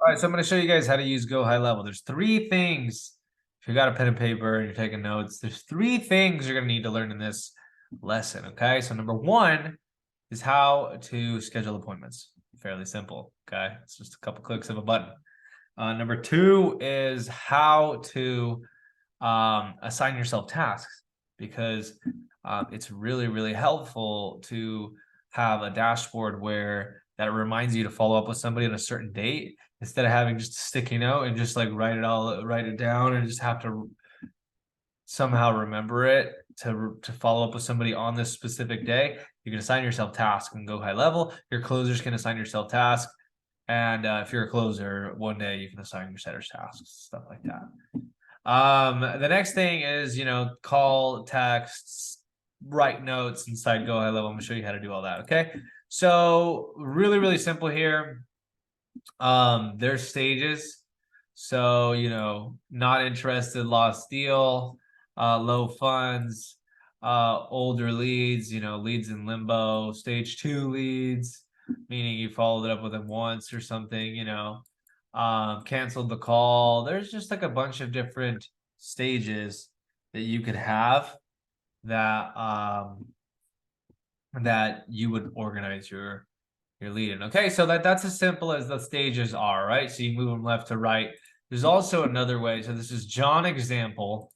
All right, so I'm going to show you guys how to use Go High Level. There's three things. If you got a pen and paper and you're taking notes, there's three things you're going to need to learn in this lesson. Okay, so number one is how to schedule appointments. Fairly simple. Okay, it's just a couple clicks of a button. Number two is how to assign yourself tasks, because it's really, really helpful to have a dashboard where that reminds you to follow up with somebody on a certain date, instead of having just a sticky note and just like write it down and just have to somehow remember it to follow up with somebody on this specific day. You can assign yourself tasks and Go High Level. Your closers can assign yourself tasks. And if you're a closer, one day you can assign your setters tasks, stuff like that. The next thing is, call, texts, write notes inside Go High Level. I'm gonna show you how to do all that. Okay. So really, really simple here. There's stages. So, not interested, lost deal, low funds, older leads, leads in limbo, stage 2 leads, meaning you followed it up with them once or something, canceled the call. There's just like a bunch of different stages that you could have that you would organize your lead in. Okay, so that's as simple as the stages are, right? So you move them left to right. There's also another way. So this is John example,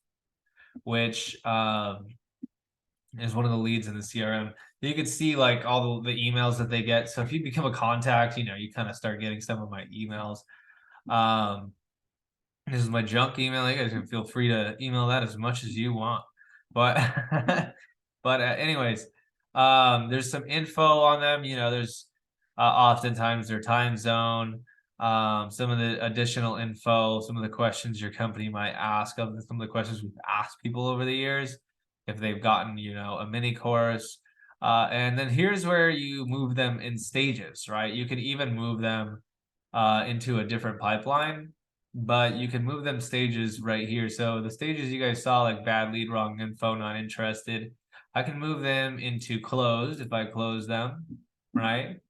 which is one of the leads in the CRM. You can see like all the emails that they get. So if you become a contact, you kind of start getting some of my emails. This is my junk email. You guys can feel free to email that as much as you want. But anyways, there's some info on them. There's oftentimes their time zone, some of the additional info, some of the questions your company might ask, some of the questions we've asked people over the years if they've gotten a mini course. And then here's where you move them in stages, right? You can even move them into a different pipeline, but you can move them stages right here. So the stages you guys saw, like bad lead, wrong info, not interested, I can move them into closed if I close them, right?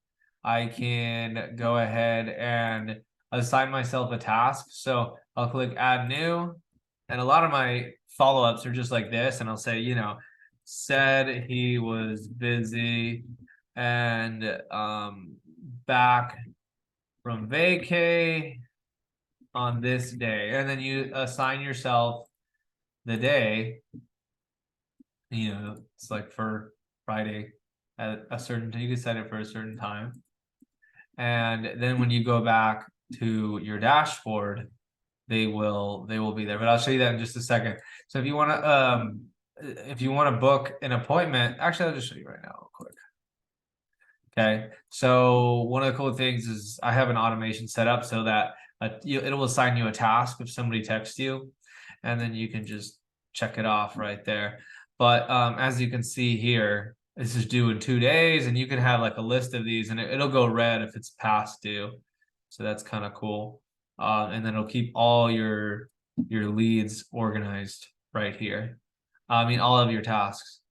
I can go ahead and assign myself a task. So I'll click add new, and a lot of my follow-ups are just like this, and I'll say, said he was busy and back from vacay on this day, and then you assign yourself the day. It's like for Friday at a certain time. You can set it for a certain time, and then when you go back to your dashboard, they will be there. But I'll show you that in just a second. So if you want to book an appointment, actually I'll just show you right now real quick. Okay, so one of the cool things is I have an automation set up so that it will assign you a task if somebody texts you, and then you can just check it off right there. But as you can see here, this is due in 2 days, and you can have like a list of these, and it'll go red if it's past due. So that's kind of cool. And then it'll keep all your leads organized right here. I mean, all of your tasks.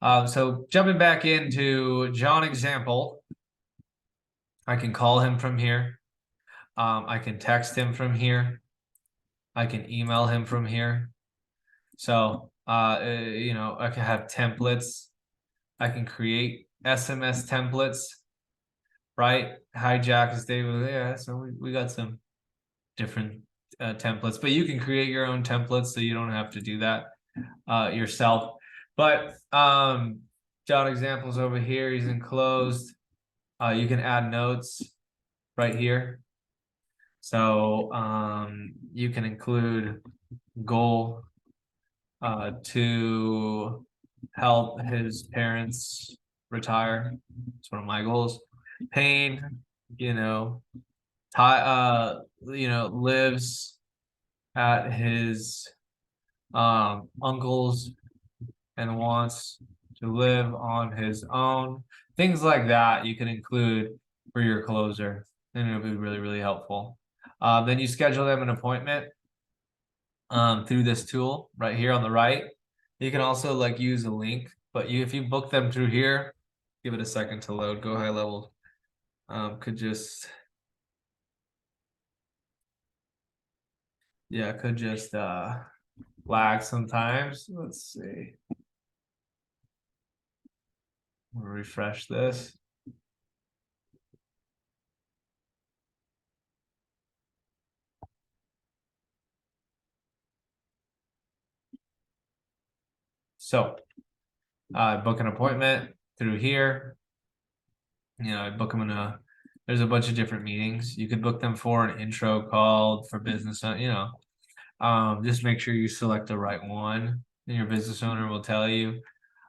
So jumping back into John example, I can call him from here. I can text him from here. I can email him from here. So, I can have templates. I can create SMS templates, right? Hi, Jack, it's David. Yeah, so we got some different templates, but you can create your own templates, so you don't have to do that yourself. But John examples over here, he's enclosed. You can add notes right here. So you can include goal to help his parents retire. It's one of my goals. Pain, lives at his uncle's and wants to live on his own. Things like that you can include for your closer, and it'll be really, really helpful. Then you schedule them an appointment through this tool right here on the right. You can also like use a link, but if you book them through here, give it a second to load. Go High Level could just Yeah, it could just lag sometimes. Let's see. We'll refresh this. So book an appointment through here. You know, I book them there's a bunch of different meetings. You could book them for an intro call for business, you know. Just make sure you select the right one, and your business owner will tell you.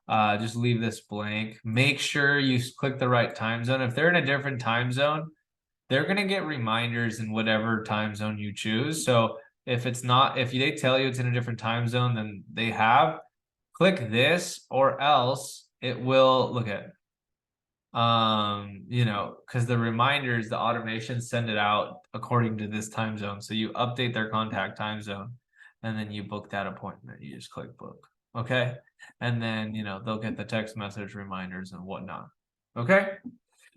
Just leave this blank. Make sure you click the right time zone. If they're in a different time zone, they're gonna get reminders in whatever time zone you choose. So if they tell you it's in a different time zone than they have, click this, or else it will look at you know, because the reminders, the automation send it out according to this time zone. So you update their contact time zone, and then you book that appointment. You just click book. Okay. And then, you know, they'll get the text message reminders and whatnot. Okay.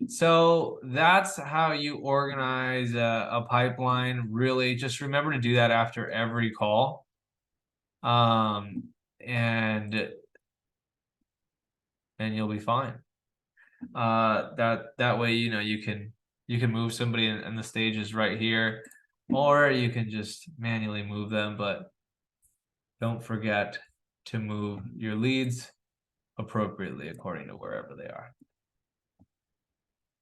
So that's how you organize a pipeline. Really, just remember to do that after every call. And you'll be fine. That way, you know, you can move somebody and the stage is right here, or you can just manually move them, but don't forget to move your leads appropriately according to wherever they are.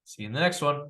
See you in the next one.